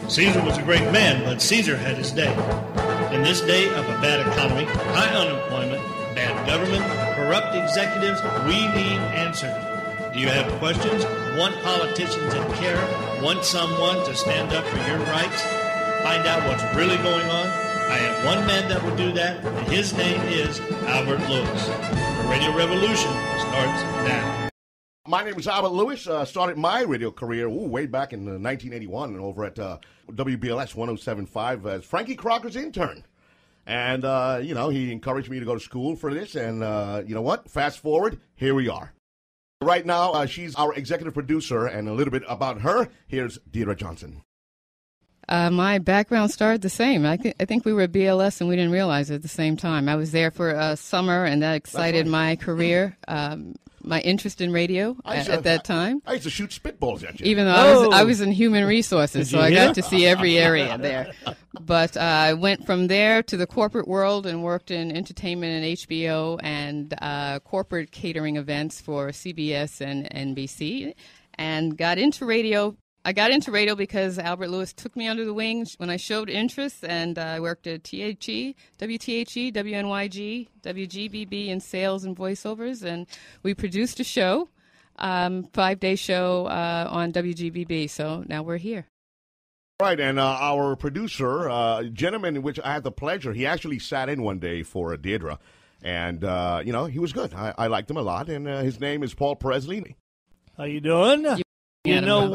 Caesar was a great man, but Caesar had his day. In this day of a bad economy, high unemployment, bad government, corrupt executives, we need answers. Do you have questions? Want politicians that care? Want someone to stand up for your rights? Find out what's really going on? I have one man that will do that, and his name is Albert Lewis. The Radio Revolution starts now. My name is Albert Lewis. Started my radio career way back in 1981 over at WBLS 107.5 as Frankie Crocker's intern. And, he encouraged me to go to school for this. And you know what? Fast forward, here we are. Right now, she's our executive producer. And a little bit about her, here's Deidre Johnson. My background started the same. I think we were at BLS and we didn't realize it at the same time. I was there for a summer, and that excited my career. My interest in radio at that time. I used to shoot spitballs at you. Even though I was in human resources, so I got to see every area there. But I went from there to the corporate world and worked in entertainment and HBO and corporate catering events for CBS and NBC, and got into radio. I got into radio because Albert Lewis took me under the wing when I showed interest, and I worked at WTHE, WNYG, WGBB in sales and voiceovers, and we produced a show, 5-day show on WGBB, so now we're here. Right, and our producer, gentleman in which I had the pleasure, he actually sat in one day for Deidre, and, he was good. I liked him a lot, and his name is Paul Presley. How you doing? You know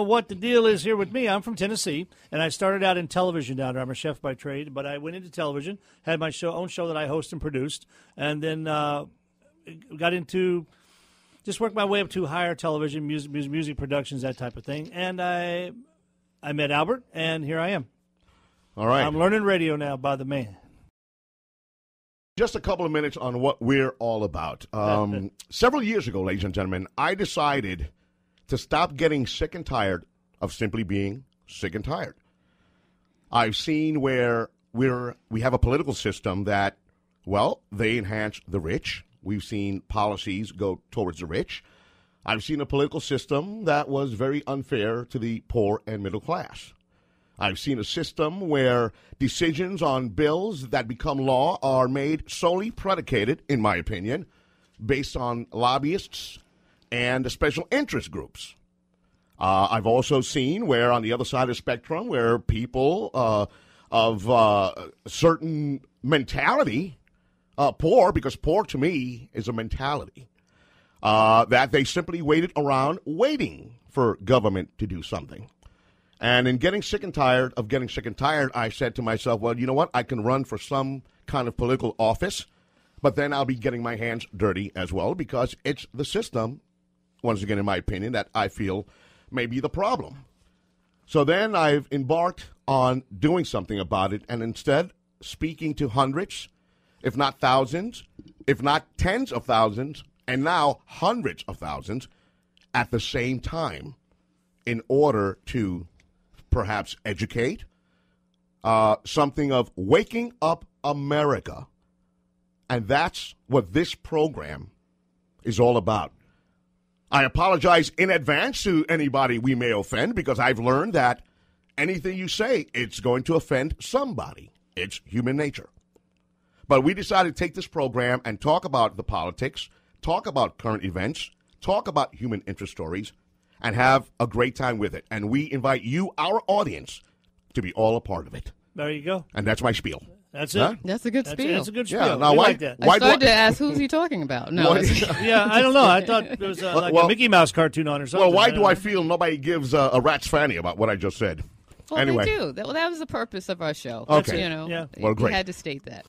what the deal is here with me. I'm from Tennessee, and I started out in television down there. I'm a chef by trade, but I went into television, had my own show that I host and produced, and then got into just worked my way up to higher television, music productions, that type of thing. And I met Albert, and here I am. All right. I'm learning radio now by the man. Just a couple of minutes on what we're all about. Several years ago, ladies and gentlemen, I decided to stop getting sick and tired of simply being sick and tired. I've seen where we have a political system that, they enhance the rich. We've seen policies go towards the rich. I've seen a political system that was very unfair to the poor and middle class. I've seen a system where decisions on bills that become law are made solely predicated, in my opinion, based on lobbyists and special interest groups. I've also seen where on the other side of the spectrum, where people of certain mentality, poor, because poor to me is a mentality, that they simply waited around waiting for government to do something. And in getting sick and tired of getting sick and tired, I said to myself, well, you know what? I can run for some kind of political office, but then I'll be getting my hands dirty as well, because it's the system, once again, in my opinion, that I feel may be the problem. So then I've embarked on doing something about it, and instead speaking to hundreds, if not thousands, if not tens of thousands, and now hundreds of thousands at the same time in order to perhaps educate, something of waking up America. And that's what this program is all about. I apologize in advance to anybody we may offend, because I've learned that anything you say, it's going to offend somebody. It's human nature. But we decided to take this program and talk about the politics, talk about current events, talk about human interest stories, and have a great time with it. And we invite you, our audience, to be all a part of it. There you go. And that's my spiel. That's it. Huh? That's a good spiel. That's a good spiel. Yeah, now why, like that. I started to ask, who's he talking about? No. Yeah, I don't know. I thought there was a Mickey Mouse cartoon on or something. Well, why do I feel nobody gives a rat's fanny about what I just said? Well, anyway. They do. That was the purpose of our show. Okay. Well, great. We had to state that.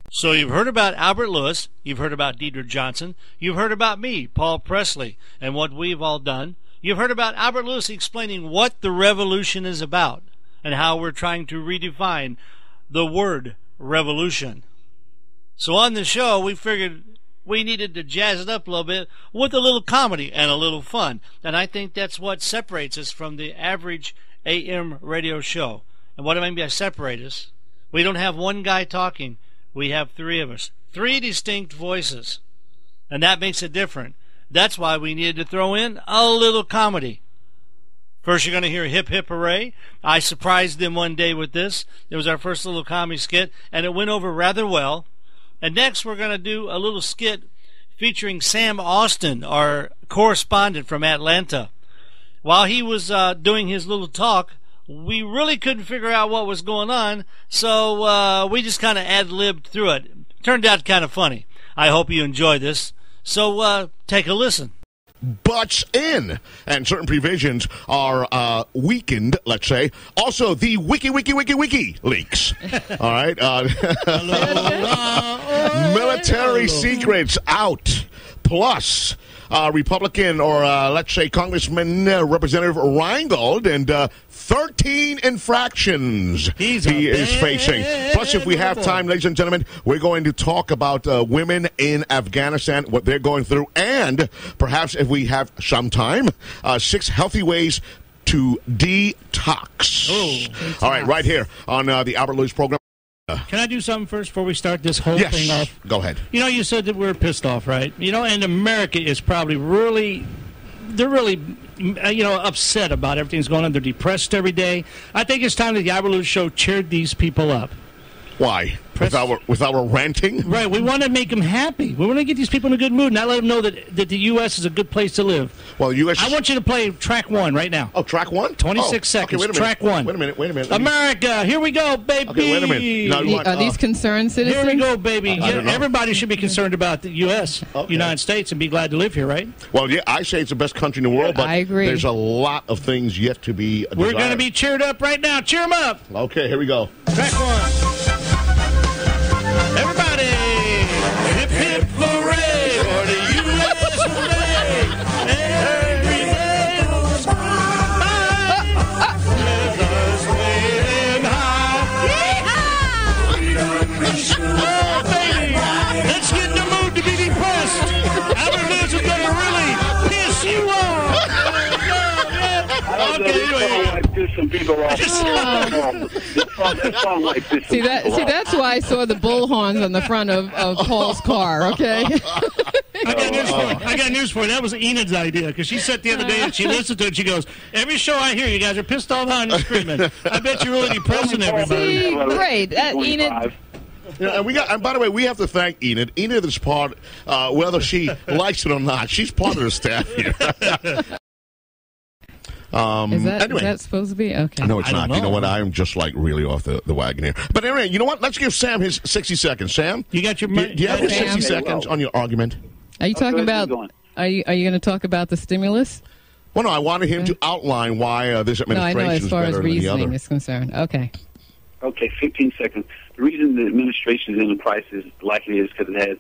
So you've heard about Albert Lewis. You've heard about Deidre Johnson. You've heard about me, Paul Presley, and what we've all done. You've heard about Albert Lewis explaining what the revolution is about and how we're trying to redefine the word revolution. So on the show, we figured we needed to jazz it up a little bit with a little comedy and a little fun. And I think that's what separates us from the average AM radio show. And what do I mean by separate us? We don't have one guy talking. We have three of us. Three distinct voices. And that makes it different. That's why we needed to throw in a little comedy. First, you're going to hear Hip Hurray. I surprised them one day with this. It was our first little comedy skit, and it went over rather well. And next, we're going to do a little skit featuring Sam Austin, our correspondent from Atlanta. While he was doing his little talk, we really couldn't figure out what was going on, so we just kind of ad-libbed through it. Turned out kind of funny. I hope you enjoy this. So take a listen. Butts in, and certain provisions are weakened, let's say. Also, the wiki leaks. All right. Military secrets out. Plus, Republican, or let's say Congressman Representative Reingold, and 13 infractions he is facing. Plus, if we have time, ladies and gentlemen, we're going to talk about women in Afghanistan, what they're going through, and perhaps if we have some time, 6 healthy ways to detox. All right, right here on the Albert Lewis program. Can I do something first before we start this whole thing off? Go ahead. You know, you said that we're pissed off, right? You know, and America is probably they're really, upset about everything's going on. They're depressed every day. I think it's time that the Albert Lewis Show cheered these people up. Why? With our ranting? Right. We want to make them happy. We want to get these people in a good mood, not let them know that the U.S. is a good place to live. Well, U.S. I want you to play track 1 right now. Oh, track 1? 26 seconds. Okay, track 1. Wait a minute. America, here we go, baby. Okay, wait a minute. Are these concerned citizens? Here we go, baby. Everybody should be concerned about the U.S., Okay. United States, and be glad to live here, right? Well, yeah, I say it's the best country in the world, but I agree. There's a lot of things yet to be desired. We're going to be cheered up right now. Cheer them up. Okay, here we go. Track 1. Everybody, hip hip hooray for the U.S. of A. Every day goes by with us waiting high. Oh, baby, let's get in the mood to be depressed. Albert Lewis is going to really piss you off. Okay, some people off. See, that's why I saw the bullhorns on the front of Paul's car, okay? I got news for you. That was Enid's idea, because she said the other day that she listened to it, she goes, every show I hear, you guys are pissed off and screaming. I bet you're really depressing everybody. See, great. Enid... And by the way, we have to thank Enid. Enid is part, whether she likes it or not, she's part of the staff here. Is that anyway. supposed to be? Okay. No, it's not. Know. You know what? I am just like really off the wagon here. But anyway, you know what? Let's give Sam his 60 seconds. Sam? You got your... Do you have your Sam? 60 seconds on your argument? Are you talking about... Are you going to talk about the stimulus? Well, no, I wanted him to outline why this administration No, I know, as far is as better than the reasoning other. is concerned. Okay. Okay, 15 seconds. The reason the administration is in the crisis likely is because it has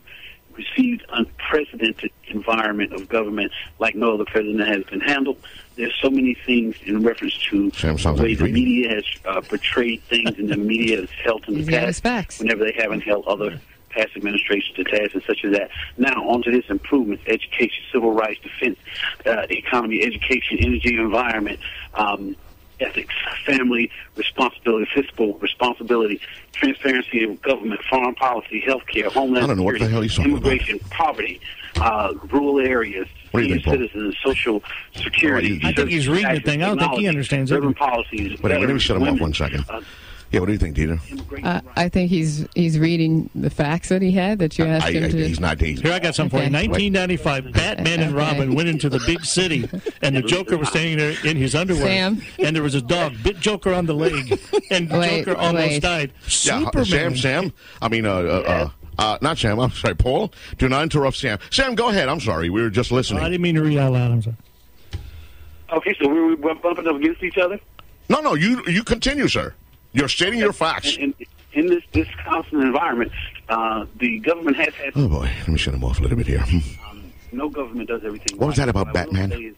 received unprecedented environment of government like no other president has been handled. There's so many things in reference to the way the media has portrayed things, and the media has held in the past whenever they haven't held other past administrations to task and such as that. Now, on to this improvement: education, civil rights, defense, economy, education, energy, environment, ethics, family responsibility, fiscal responsibility, transparency of government, foreign policy, healthcare, homeland security, immigration, poverty, rural areas, senior citizens, social security. I think he's reading the thing. I don't think he understands it. Urban policies. Wait, let me shut him off 1 second. Yeah, what do you think, Deidre? I think he's reading the facts that he had that you asked him to. He's not. Here, I got something for you. 1995, Batman and Robin went into the big city, and the Joker was standing there in his underwear. Sam? And there was a dog, bit Joker on the leg, and Joker almost died. Superman. Sam. I mean, not Sam. I'm sorry, Paul. Do not interrupt Sam. Sam, go ahead. I'm sorry. We were just listening. I didn't mean to read out loud. I'm sorry. Okay, so we're bumping up against each other? No, you continue, sir. You're stating your facts. In this constant environment, the government has had... Oh, boy. Let me shut him off a little bit here. No government does everything. What was that about Batman?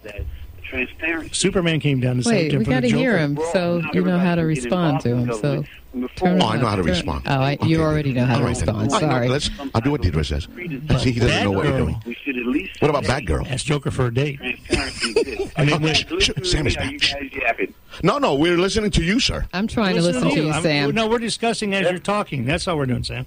Transparency. Superman came down to Wait, we got to hear him so you know how to respond to him. So I know how to respond. You already know how to respond. Sorry. I'll do what Deidre says. See, he doesn't know what you're doing. What about Batgirl? Ask Joker for a date. Sam is back. No, we're listening to you, sir. I'm trying to listen to you, Sam. No, we're discussing as you're talking. That's all we're doing, Sam.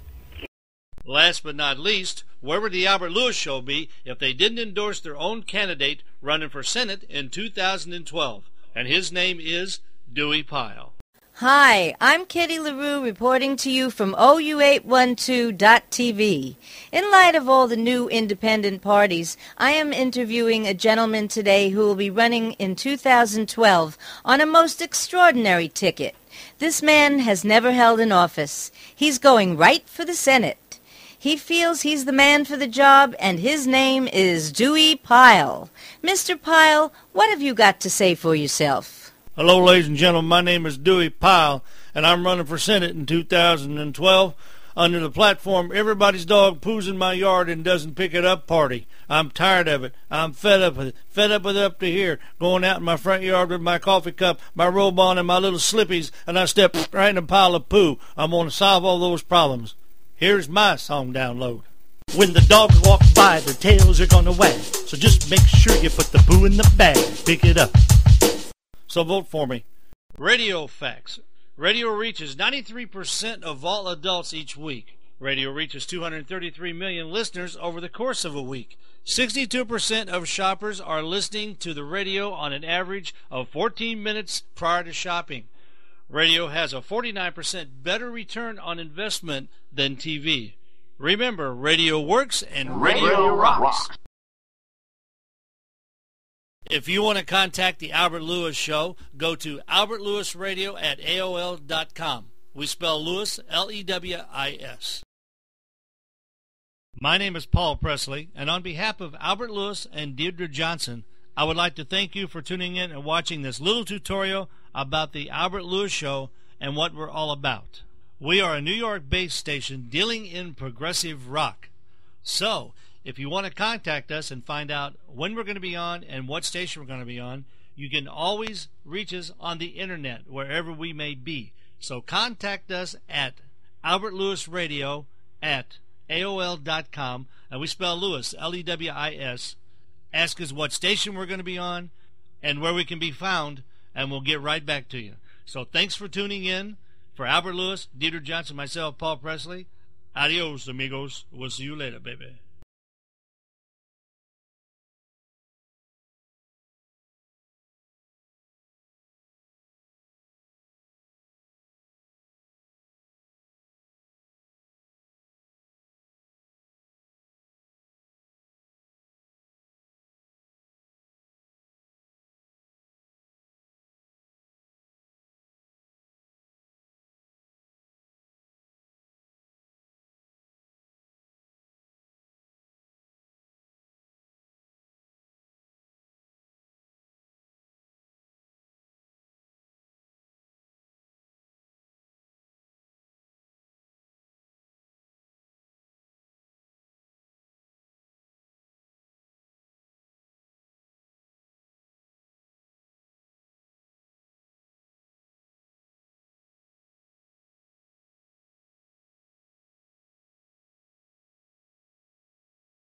Last but not least, where would the Albert Lewis Show be if they didn't endorse their own candidate running for Senate in 2012? and his name is Dewey Pyle. Hi, I'm Kitty LaRue reporting to you from OU812.TV. In light of all the new independent parties, I am interviewing a gentleman today who will be running in 2012 on a most extraordinary ticket. This man has never held an office. He's going right for the Senate. He feels he's the man for the job, and his name is Dewey Pyle. Mr. Pyle, what have you got to say for yourself? Hello, ladies and gentlemen. My name is Dewey Pyle, and I'm running for Senate in 2012 under the platform Everybody's Dog Poos in My Yard and Doesn't Pick It Up Party. I'm tired of it. I'm fed up with it. Fed up with it up to here, going out in my front yard with my coffee cup, my robe on, and my little slippies, and I step right in a pile of poo. I'm going to solve all those problems. Here's my song download. When the dogs walk by, their tails are going to wag, so just make sure you put the poo in the bag. Pick it up. So vote for me. Radio facts. Radio reaches 93% of all adults each week. Radio reaches 233 million listeners over the course of a week. 62% of shoppers are listening to the radio on an average of 14 minutes prior to shopping. Radio has a 49% better return on investment than TV. Remember, radio works and radio rocks. If you want to contact the Albert Lewis Show, go to albertlewisradio@aol.com. We spell Lewis, Lewis. My name is Paul Presley, and on behalf of Albert Lewis and Deidre Johnson, I would like to thank you for tuning in and watching this little tutorial about the Albert Lewis Show and what we're all about. We are a New York-based station dealing in progressive rock. So, if you want to contact us and find out when we're going to be on and what station we're going to be on, you can always reach us on the internet, wherever we may be. So contact us at albertlewisradio@aol.com, and we spell Lewis, Lewis. Ask us what station we're going to be on and where we can be found, and we'll get right back to you. So thanks for tuning in. For Albert Lewis, Deidre Johnson, myself, Paul Presley, adios, amigos. We'll see you later, baby.